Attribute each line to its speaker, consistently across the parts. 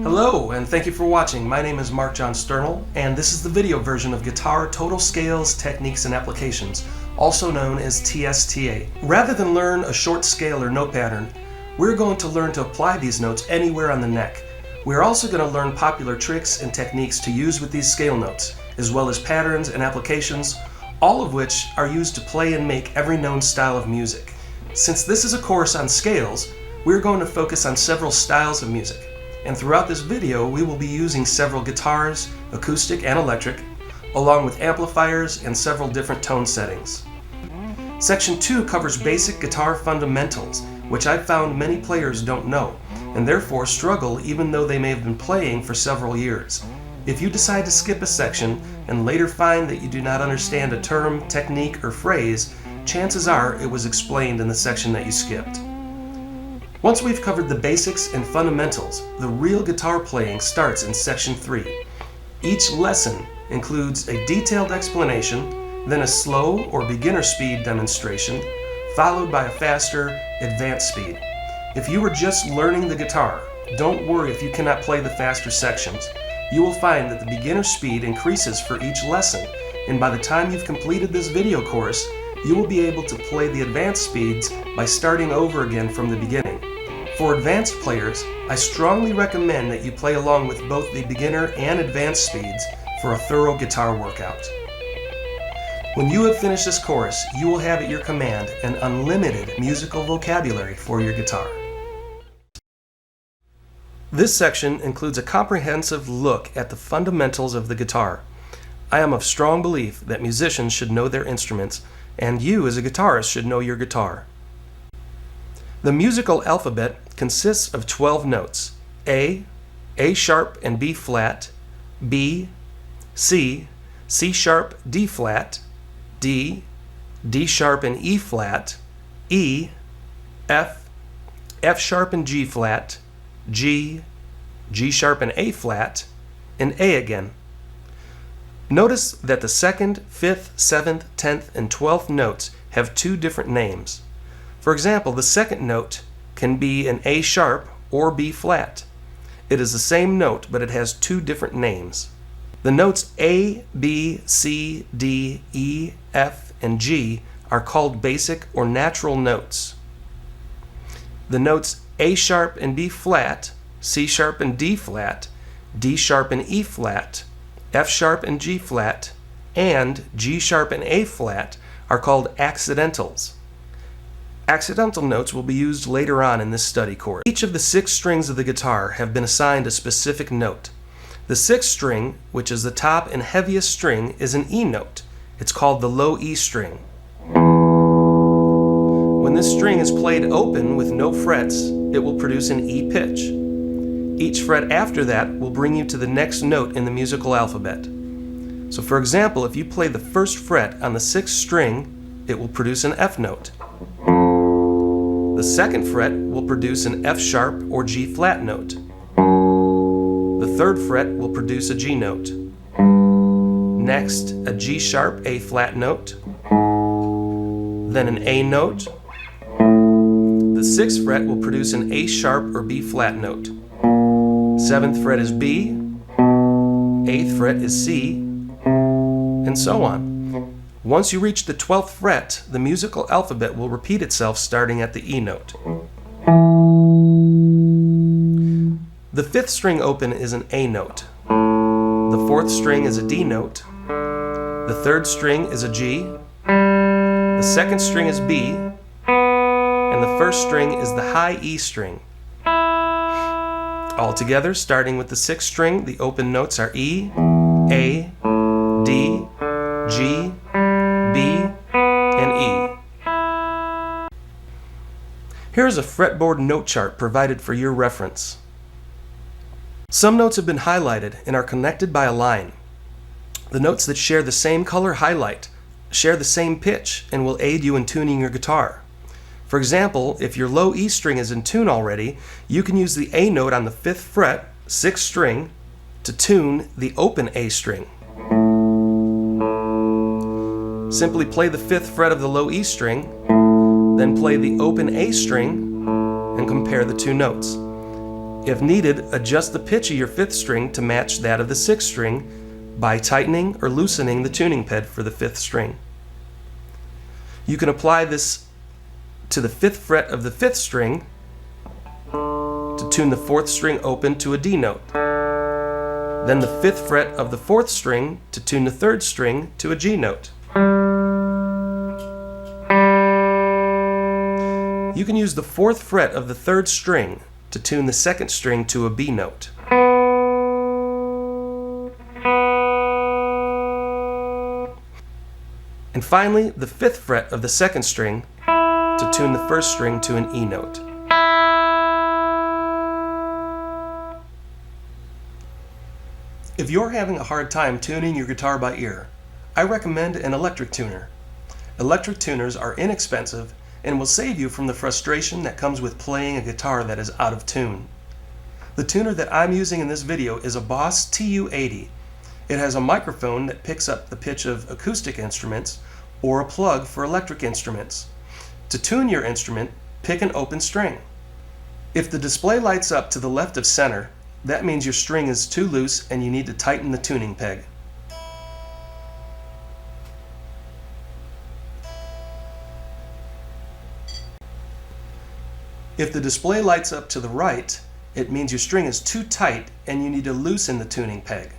Speaker 1: Hello, and thank you for watching. My name is Mark John Sternal, and this is the video version of Guitar Total Scales, Techniques, and Applications, also known as TSTA. Rather than learn a short scale or note pattern, we're going to learn to apply these notes anywhere on the neck. We're also going to learn popular tricks and techniques to use with these scale notes, as well as patterns and applications, all of which are used to play and make every known style of music. Since this is a course on scales, we're going to focus on several styles of music. And throughout this video, we will be using several guitars, acoustic and electric, along with amplifiers and several different tone settings. Section 2 covers basic guitar fundamentals, which I've found many players don't know, and therefore struggle even though they may have been playing for several years. If you decide to skip a section and later find that you do not understand a term, technique, or phrase, chances are it was explained in the section that you skipped. Once we've covered the basics and fundamentals, the real guitar playing starts in Section 3. Each lesson includes a detailed explanation, then a slow or beginner speed demonstration, followed by a faster, advanced speed. If you are just learning the guitar, don't worry if you cannot play the faster sections. You will find that the beginner speed increases for each lesson, and by the time you've completed this video course, you will be able to play the advanced speeds by starting over again from the beginning. For advanced players, I strongly recommend that you play along with both the beginner and advanced speeds for a thorough guitar workout. When you have finished this course, you will have at your command an unlimited musical vocabulary for your guitar. This section includes a comprehensive look at the fundamentals of the guitar. I am of strong belief that musicians should know their instruments, and you as a guitarist should know your guitar. The musical alphabet consists of 12 notes: A sharp and B flat, B, C, C sharp, D flat, D, D sharp and E flat, E, F, F sharp and G flat, G, G sharp and A flat, and A again. Notice that the 2nd, 5th, 7th, 10th, and 12th notes have two different names. For example, the 2nd note can be an A sharp or B flat. It is the same note, but it has two different names. The notes A, B, C, D, E, F, and G are called basic or natural notes. The notes A sharp and B flat, C sharp and D flat, D sharp and E flat, F sharp and G flat, and G sharp and A flat are called accidentals. Accidental notes will be used later on in this study course. Each of the 6 strings of the guitar have been assigned a specific note. The 6th string, which is the top and heaviest string, is an E note. It's called the low E string. When this string is played open with no frets, it will produce an E pitch. Each fret after that will bring you to the next note in the musical alphabet. So for example, if you play the 1st fret on the 6th string, it will produce an F note. The 2nd fret will produce an F sharp or G flat note. The 3rd fret will produce a G note. Next, a G sharp A flat note. Then an A note. The 6th fret will produce an A sharp or B flat note. 7th fret is B. 8th fret is C. And so on. Once you reach the 12th fret, the musical alphabet will repeat itself starting at the E note. The 5th string open is an A note. The 4th string is a D note. The 3rd string is a G. The 2nd string is B. And the 1st string is the high E string. Altogether, starting with the 6th string, the open notes are E, A, D, G, B, and E. Here is a fretboard note chart provided for your reference. Some notes have been highlighted and are connected by a line. The notes that share the same color highlight share the same pitch and will aid you in tuning your guitar. For example, if your low E string is in tune already, you can use the A note on the 5th fret, 6th string, to tune the open A string. Simply play the 5th fret of the low E string, then play the open A string, and compare the two notes. If needed, adjust the pitch of your 5th string to match that of the 6th string by tightening or loosening the tuning peg for the 5th string. You can apply this to the 5th fret of the 5th string to tune the 4th string open to a D note. Then the 5th fret of the 4th string to tune the 3rd string to a G note. You can use the 4th fret of the 3rd string to tune the 2nd string to a B note. And finally, the 5th fret of the 2nd string to tune the 1st string to an E note. If you're having a hard time tuning your guitar by ear, I recommend an electric tuner. Electric tuners are inexpensive and will save you from the frustration that comes with playing a guitar that is out of tune. The tuner that I'm using in this video is a Boss TU-80. It has a microphone that picks up the pitch of acoustic instruments or a plug for electric instruments. To tune your instrument, pick an open string. If the display lights up to the left of center, that means your string is too loose and you need to tighten the tuning peg. If the display lights up to the right, it means your string is too tight and you need to loosen the tuning peg.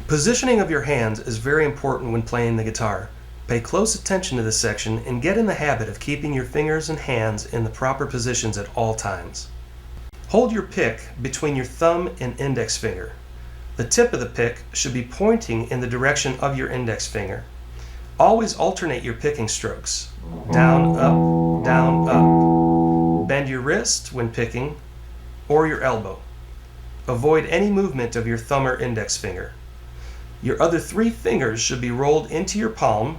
Speaker 1: Positioning of your hands is very important when playing the guitar. Pay close attention to this section and get in the habit of keeping your fingers and hands in the proper positions at all times. Hold your pick between your thumb and index finger. The tip of the pick should be pointing in the direction of your index finger. Always alternate your picking strokes. Down, up, down, up. Bend your wrist when picking, or your elbow. Avoid any movement of your thumb or index finger. Your other 3 fingers should be rolled into your palm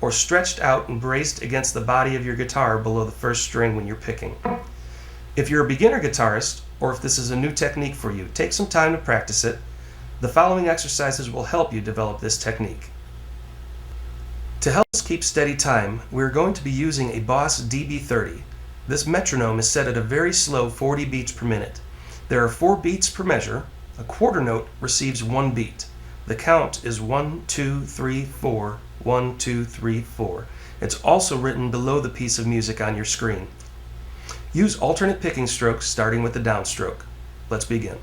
Speaker 1: or stretched out and braced against the body of your guitar below the 1st string when you're picking. If you're a beginner guitarist, or if this is a new technique for you, take some time to practice it. The following exercises will help you develop this technique. To help us keep steady time, we're going to be using a Boss DB30. This metronome is set at a very slow 40 beats per minute. There are 4 beats per measure. A quarter note receives 1 beat. The count is 1, 2, 3, 4, 1, 2, 3, 4. It's also written below the piece of music on your screen. Use alternate picking strokes starting with the downstroke. Let's begin.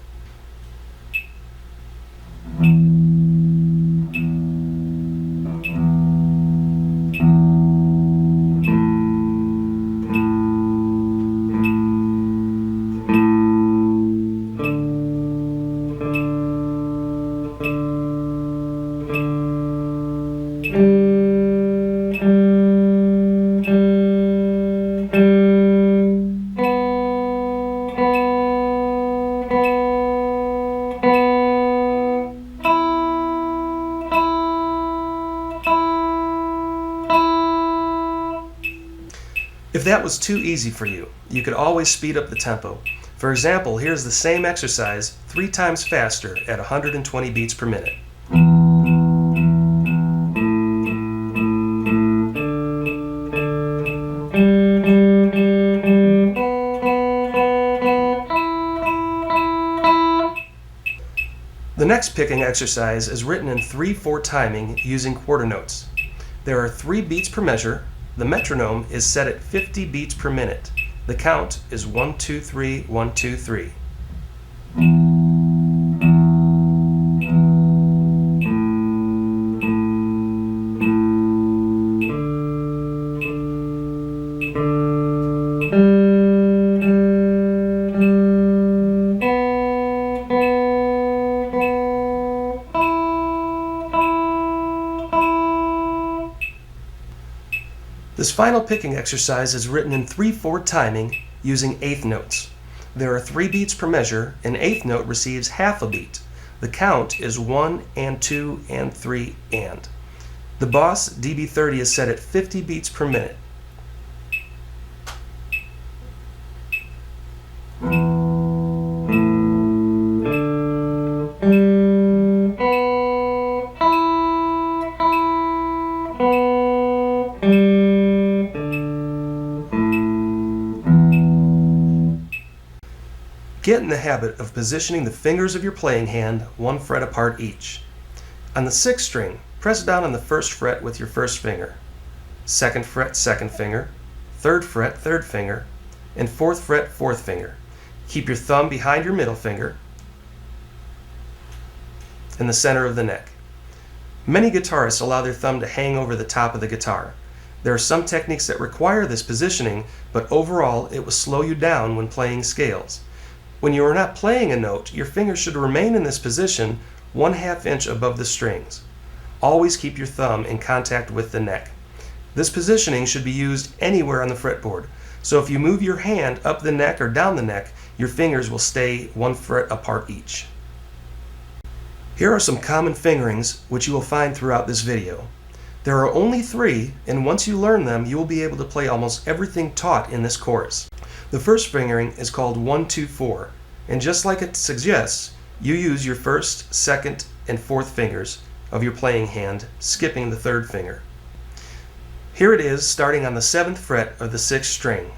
Speaker 1: If that was too easy for you, you could always speed up the tempo. For example, here's the same exercise 3 times faster at 120 beats per minute. The next picking exercise is written in 3/4 timing using quarter notes. There are 3 beats per measure. The metronome is set at 50 beats per minute. The count is 1, 2, 3, 1, 2, 3. This final picking exercise is written in 3/4 timing using eighth notes. There are 3 beats per measure. An eighth note receives half a beat. The count is 1 and 2 and 3 and. The Boss DB30 is set at 50 beats per minute. Get in the habit of positioning the fingers of your playing hand 1 fret apart each. On the 6th string, press down on the 1st fret with your 1st finger, 2nd fret 2nd finger, 3rd fret 3rd finger, and 4th fret 4th finger. Keep your thumb behind your middle finger in the center of the neck. Many guitarists allow their thumb to hang over the top of the guitar. There are some techniques that require this positioning, but overall it will slow you down when playing scales. When you are not playing a note, your fingers should remain in this position 1/2 inch above the strings. Always keep your thumb in contact with the neck. This positioning should be used anywhere on the fretboard, so if you move your hand up the neck or down the neck, your fingers will stay 1 fret apart each. Here are some common fingerings which you will find throughout this video. There are only 3, and once you learn them, you will be able to play almost everything taught in this course. The first fingering is called 1-2-4, and just like it suggests, you use your 1st, 2nd, and 4th fingers of your playing hand, skipping the 3rd finger. Here it is, starting on the 7th fret of the 6th string.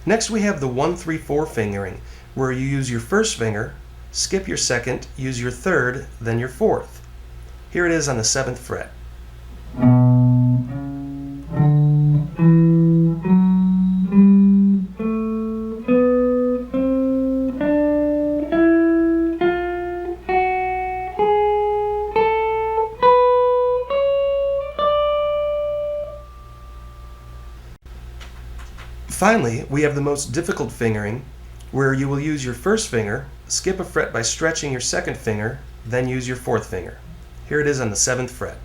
Speaker 1: Next we have the 1-3-4 fingering, where you use your 1st finger, skip your 2nd, use your 3rd, then your 4th. Here it is on the 7th fret. Finally, we have the most difficult fingering, where you will use your 1st finger, skip a fret by stretching your 2nd finger, then use your 4th finger. Here it is on the 7th fret.